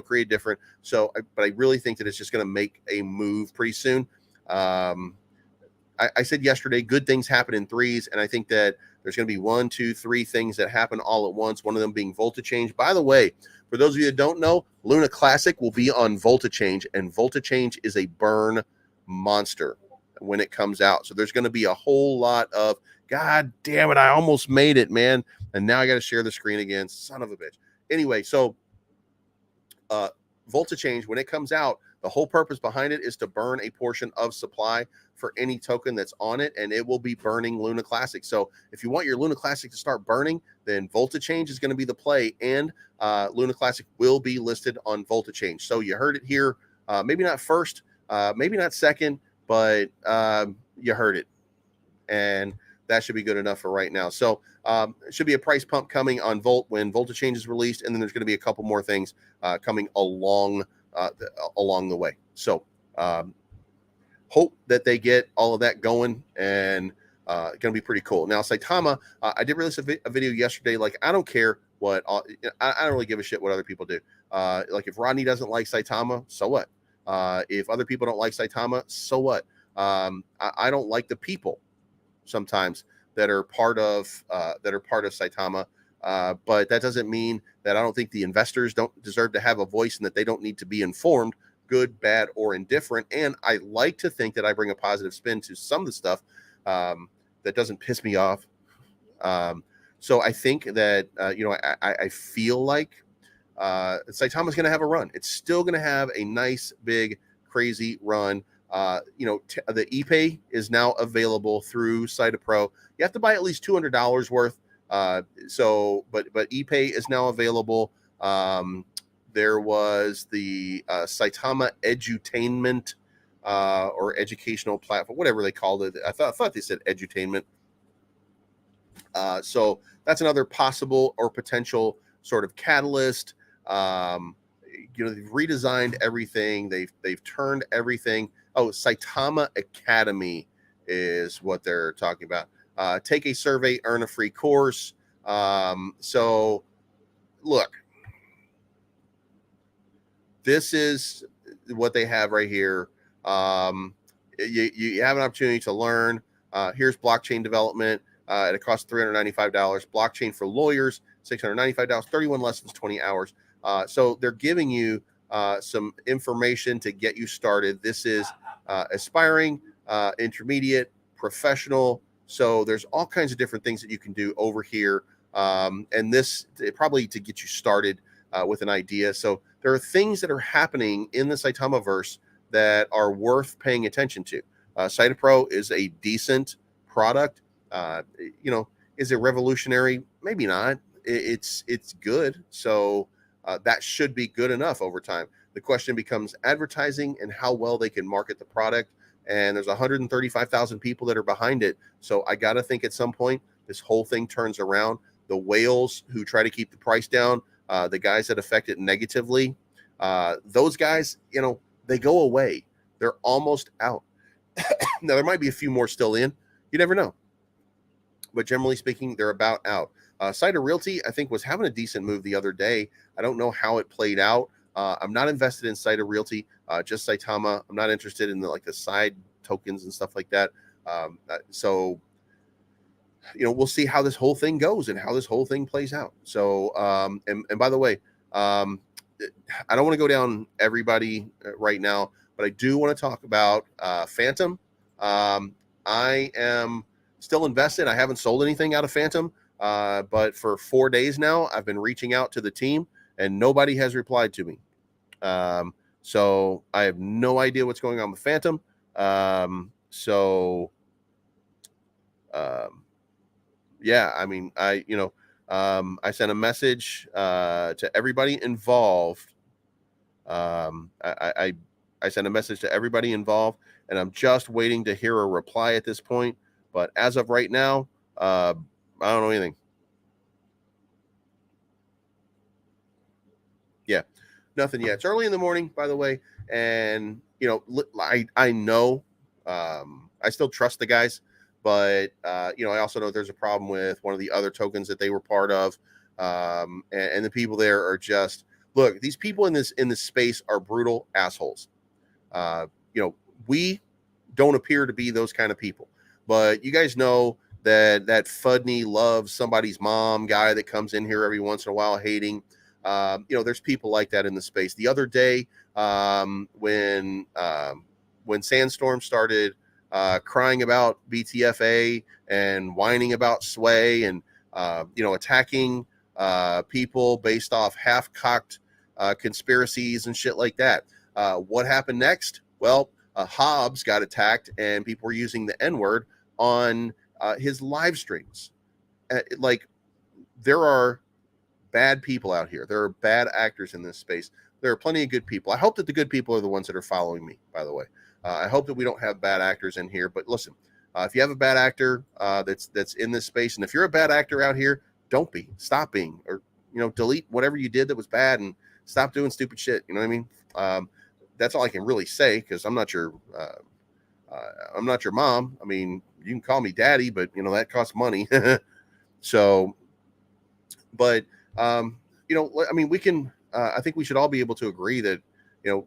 create different. So, but I really think that it's just going to make a move pretty soon. I said yesterday, good things happen in threes, and I think that there's going to be 1, 2, 3 things that happen all at once. One of them being Volta Change. By the way, for those of you that don't know, Luna Classic will be on Volta Change, and Volta Change is a burn monster when it comes out. So there's going to be a whole lot of, God damn it, I almost made it, man. And now I got to share the screen again. Son of a bitch. Anyway, so Volta Change, when it comes out, the whole purpose behind it is to burn a portion of supply for any token that's on it, and it will be burning Luna Classic. So if you want your Luna Classic to start burning, then Volta Change is going to be the play, and Luna Classic will be listed on Volta Change. So you heard it here, maybe not first, maybe not second, but you heard it, and that should be good enough for right now. So it should be a price pump coming on Volt when Volta Change is released, and then there's going to be a couple more things coming along the way. So hope that they get all of that going, and going to be pretty cool. Now, Saitama, I did release a video yesterday. Like, I don't care what, I don't really give a shit what other people do. Like, if Rodney doesn't like Saitama, so what? If other people don't like Saitama, so what? I don't like the people sometimes that are part of Saitama. But that doesn't mean that I don't think the investors don't deserve to have a voice, and that they don't need to be informed, good, bad, or indifferent. And I like to think that I bring a positive spin to some of the stuff that doesn't piss me off. So I think that I feel like Saitama's going to have a run. It's still going to have a nice, big, crazy run. The ePay is now available through Saita Pro. You have to buy at least $200 worth. But ePay is now available. There was the Saitama Edutainment or educational platform, whatever they called it. I thought they said edutainment. So that's another possible or potential sort of catalyst. They've redesigned everything. They've turned everything. Oh, Saitama Academy is what they're talking about. Take a survey, earn a free course. So look, this is what they have right here. You have an opportunity to learn. Here's blockchain development. It costs $395. Blockchain for lawyers, $695. 31 lessons, 20 hours. So they're giving you some information to get you started. This is aspiring, intermediate, professional. So there's all kinds of different things that you can do over here. And this probably to get you started with an idea. So there are things that are happening in the Saitama verse that are worth paying attention to. Saita Pro is a decent product. Is it revolutionary? Maybe not. It's good. So that should be good enough over time. The question becomes advertising and how well they can market the product. And there's 135,000 people that are behind it. So I got to think at some point, this whole thing turns around. The whales who try to keep the price down, the guys that affect it negatively, those guys, they go away. They're almost out. Now, there might be a few more still in. You never know. But generally speaking, they're about out. Saita Realty, I think, was having a decent move the other day. I don't know how it played out. I'm not invested in Saita Realty, just Saitama. I'm not interested in the side tokens and stuff like that. So we'll see how this whole thing goes and how this whole thing plays out. So, and by the way, I don't want to go down everybody right now, but I do want to talk about Phantom. I am still invested. I haven't sold anything out of Phantom, but for 4 days now, I've been reaching out to the team and nobody has replied to me. So I have no idea what's going on with Phantom. Yeah, I mean, I sent a message to everybody involved. I sent a message to everybody involved, and I'm just waiting to hear a reply at this point. But as of right now, I don't know anything. Yeah, nothing yet. It's early in the morning, by the way, and I know I still trust the guys. But I also know there's a problem with one of the other tokens that they were part of, and the people there are just look. These people in this space are brutal assholes. We don't appear to be those kind of people, but you guys know that Fudney loves somebody's mom guy that comes in here every once in a while hating. There's people like that in the space. The other day, when Sandstorm started crying about BTFA and whining about Sway and attacking people based off half-cocked conspiracies and shit like that. What happened next? Well, Hobbs got attacked and people were using the N-word on his live streams. There are bad people out here. There are bad actors in this space. There are plenty of good people. I hope that the good people are the ones that are following me, by the way. I hope that we don't have bad actors in here. But listen, if you have a bad actor that's in this space, and if you're a bad actor out here, don't be. Stop being, or delete whatever you did that was bad, and stop doing stupid shit. You know what I mean? That's all I can really say because I'm not your mom. I mean, you can call me daddy, but that costs money. So, but I mean, we can. I think we should all be able to agree that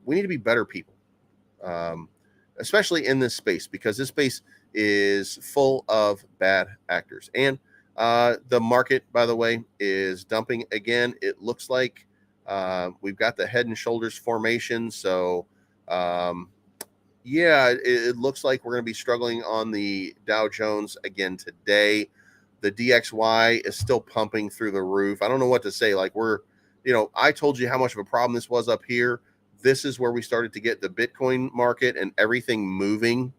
we need to be better people. Especially in this space, because this space is full of bad actors. And the market, by the way, is dumping again. It looks like we've got the head and shoulders formation. So, it looks like we're going to be struggling on the Dow Jones again today. The DXY is still pumping through the roof. I don't know what to say. Like I told you how much of a problem this was up here. This is where we started to get the Bitcoin market and everything moving.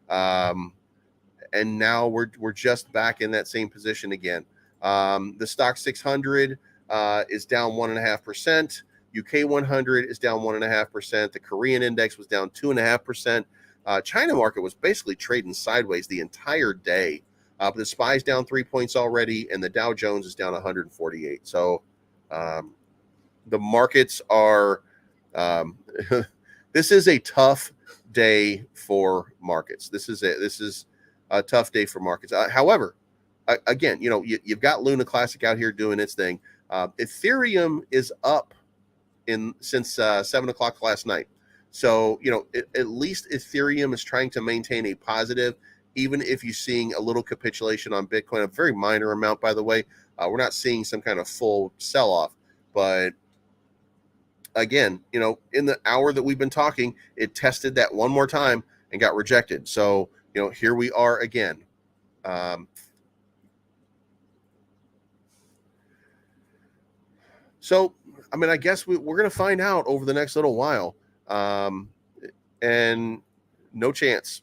And now we're just back in that same position again. The stock 600 is down 1.5%. UK 100 is down 1.5%. The Korean index was down 2.5%. China market was basically trading sideways the entire day. But the SPY's down 3 points already, and the Dow Jones is down 148. So the markets are. This is a tough day for markets. This is a tough day for markets. However, again, you've got Luna Classic out here doing its thing. Ethereum is up since 7 o'clock last night. So, at least Ethereum is trying to maintain a positive, even if you're seeing a little capitulation on Bitcoin, a very minor amount, by the way. We're not seeing some kind of full sell-off. But again, in the hour that we've been talking, it tested that one more time and got rejected. So, here we are again. So, I guess we're going to find out over the next little while. And no chance.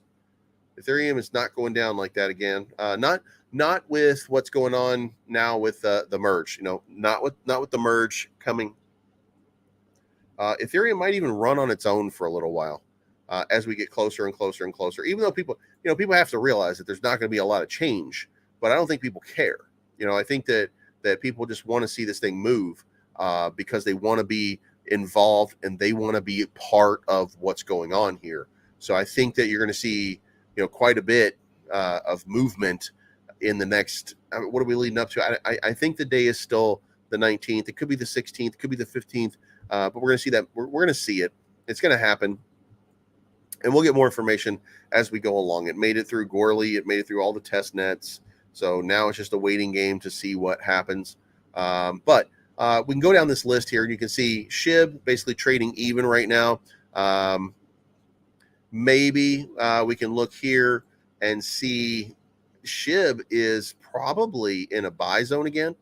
Ethereum is not going down like that again. Not with what's going on now with the merge. Not with the merge coming. Ethereum might even run on its own for a little while as we get closer and closer and closer. Even though people have to realize that there's not going to be a lot of change, but I don't think people care. I think that people just want to see this thing move because they want to be involved and they want to be part of what's going on here. So I think that you're going to see quite a bit of movement in the next. What are we leading up to? I think the day is still the 19th. It could be the 16th. It could be the 15th. But we're going to see that. We're going to see it. It's going to happen. And we'll get more information as we go along. It made it through Gorley. It made it through all the test nets. So now it's just a waiting game to see what happens. But we can go down this list here, and you can see SHIB basically trading even right now. Maybe we can look here and see SHIB is probably in a buy zone again.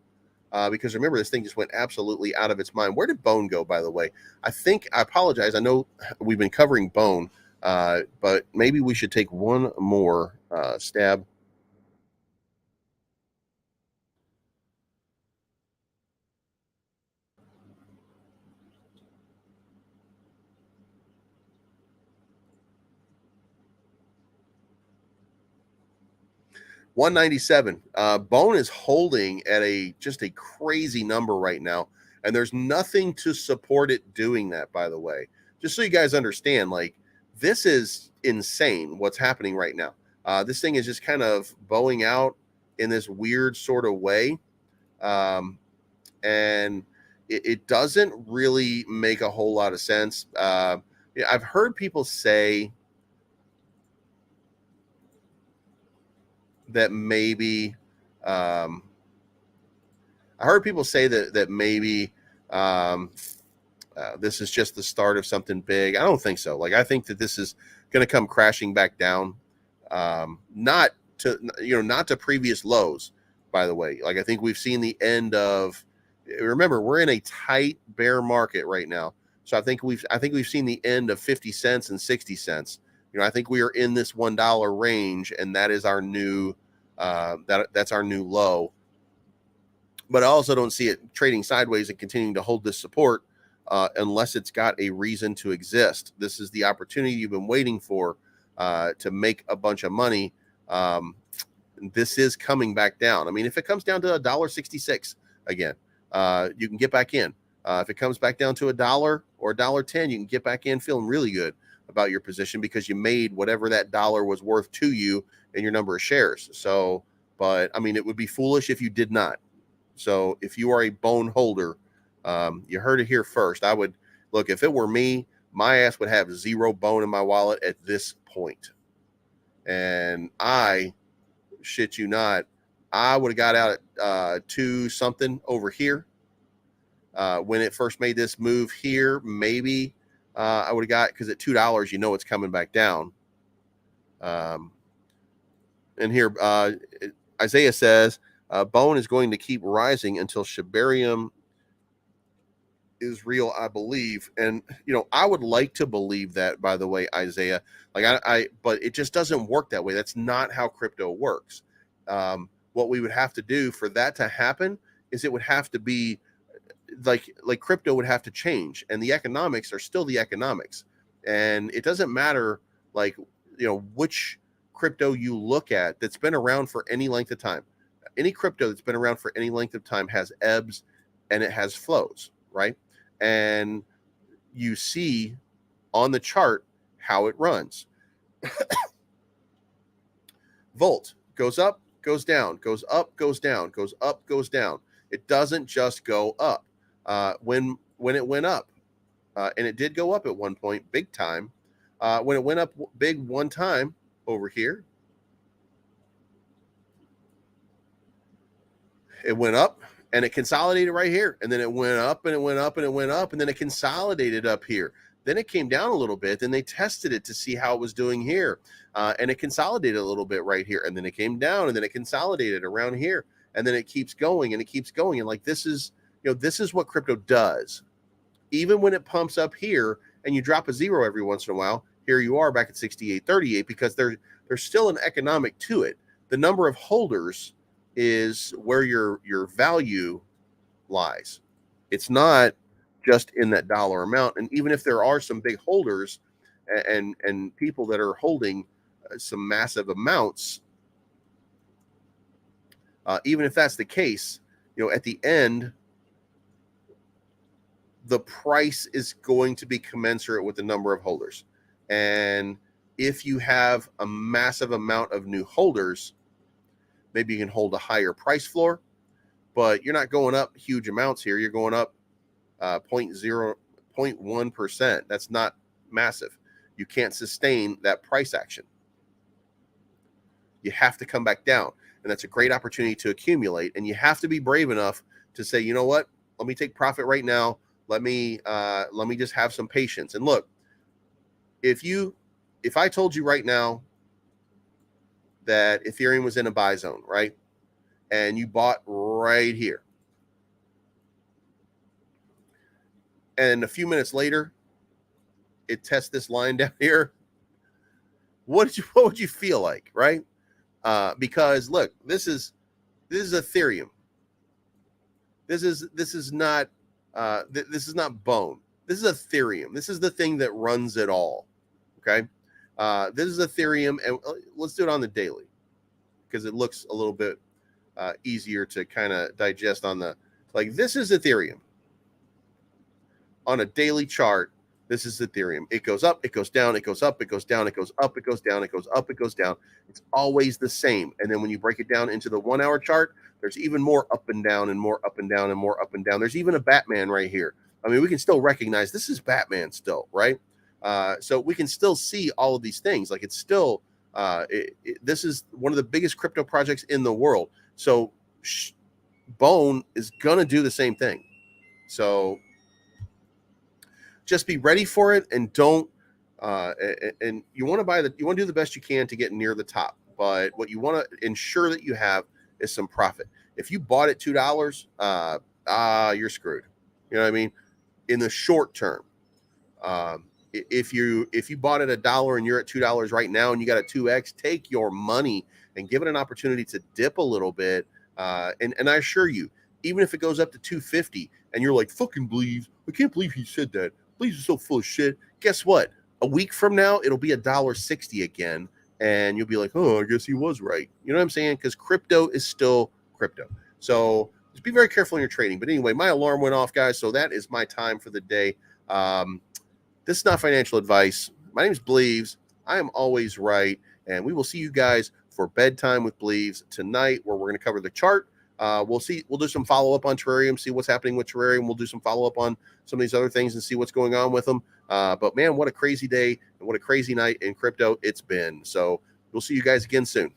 Because remember, this thing just went absolutely out of its mind. Where did Bone go, by the way? I apologize. I know we've been covering Bone, but maybe we should take one more stab. $197. Bone is holding at just a crazy number right now, and there's nothing to support it doing that, by the way. Just so you guys understand, this is insane what's happening right now. This thing is just kind of bowing out in this weird sort of way. And it doesn't really make a whole lot of sense. I've heard people say that maybe I heard people say that maybe this is just the start of something big. I don't think so. I think that this is going to come crashing back down, not to previous lows, by the way. I think we've seen the end of. Remember, we're in a tight bear market right now, so I think we've seen the end of 50 cents and 60 cents. I think we are in this $1 range, and that is our new that's our new low. But I also don't see it trading sideways and continuing to hold this support unless it's got a reason to exist. This is the opportunity you've been waiting for to make a bunch of money. This is coming back down. If it comes down to $1.66 again, you can get back in. If it comes back down to $1 or $1.10, you can get back in feeling really good about your position because you made whatever that dollar was worth to you in your number of shares. So, but it would be foolish if you did not. So if you are a bone holder, you heard it here first. I would look, if it were me, my ass would have zero bone in my wallet at this point. And I shit you not, I would have got out at 2 something over here. When it first made this move here, maybe I would have got, because at $2, it's coming back down. And here, Isaiah says, Bone is going to keep rising until Shibarium is real, I believe. And I would like to believe that, by the way, Isaiah. Like but it just doesn't work that way. That's not how crypto works. What we would have to do for that to happen is it would have to be like crypto would have to change, and the economics are still the economics. And it doesn't matter which crypto you look at that's been around for any length of time. Any crypto that's been around for any length of time has ebbs and it has flows, right? And you see on the chart how it runs. Volt goes up, goes down, goes up, goes down, goes up, goes down. It doesn't just go up. When it went up, and it did go up at one point, big time. When it went up big one time over here, it went up and it consolidated right here. And then it went up and it went up and it went up and then it consolidated up here. Then it came down a little bit. Then they tested it to see how it was doing here. And it consolidated a little bit right here. And then it came down and then it consolidated around here. And then it keeps going and it keeps going. And like, this is what crypto does. Even when it pumps up here and you drop a zero every once in a while, here you are back at 68.38 because there's still an economic to it. The number of holders is where your value lies. It's not just in that dollar amount. And even if there are some big holders and people that are holding some massive amounts, even if that's the case, at the end, the price is going to be commensurate with the number of holders. And if you have a massive amount of new holders, maybe you can hold a higher price floor, but you're not going up huge amounts here. You're going up 0.1%. That's not massive. You can't sustain that price action. You have to come back down. And that's a great opportunity to accumulate. And you have to be brave enough to say, you know what? Let me take profit right now. Let me just have some patience. And look, if I told you right now that Ethereum was in a buy zone, right? And you bought right here. And a few minutes later, it tests this line down here. What would you feel like, right? Because look, this is Ethereum. This is not Bone. This is Ethereum. This is the thing that runs it all. Okay. This is Ethereum, and let's do it on the daily because it looks a little bit easier to kind of digest on this is Ethereum. On a daily chart, this is Ethereum. It goes up, it goes down, it goes up, it goes down, it goes up, it goes down, it goes up, it goes down. It's always the same. And then when you break it down into the 1 hour chart, there's even more up and down and more up and down and more up and down. There's even a Batman right here. I mean, we can still recognize this is Batman still, right? So we can still see all of these things. Like it's still, this is one of the biggest crypto projects in the world. So Bone is going to do the same thing. So just be ready for it and don't, and you want to do the best you can to get near the top. But what you want to ensure that you have is some profit. If you bought at $2, you're screwed. You know what I mean? In the short term. If you bought at $1 and you're at $2 right now and you got a 2x, take your money and give it an opportunity to dip a little bit. And I assure you, even if it goes up to 250 and you're like, fucking Bleaves, I can't believe he said that. Bleaves is so full of shit. Guess what? A week from now, it'll be $1.60 again. And you'll be like, oh, I guess he was right. You know what I'm saying? Because crypto is still crypto. So just be very careful in your trading. But anyway, my alarm went off, guys. So that is my time for the day. This is not financial advice. My name is Bleaves. I am always right. And we will see you guys for Bedtime with Bleaves tonight, where we're going to cover the chart. We'll do some follow-up on Terrarium, see what's happening with Terrarium. We'll do some follow-up on some of these other things and see what's going on with them. But man, what a crazy day and what a crazy night in crypto it's been. So we'll see you guys again soon.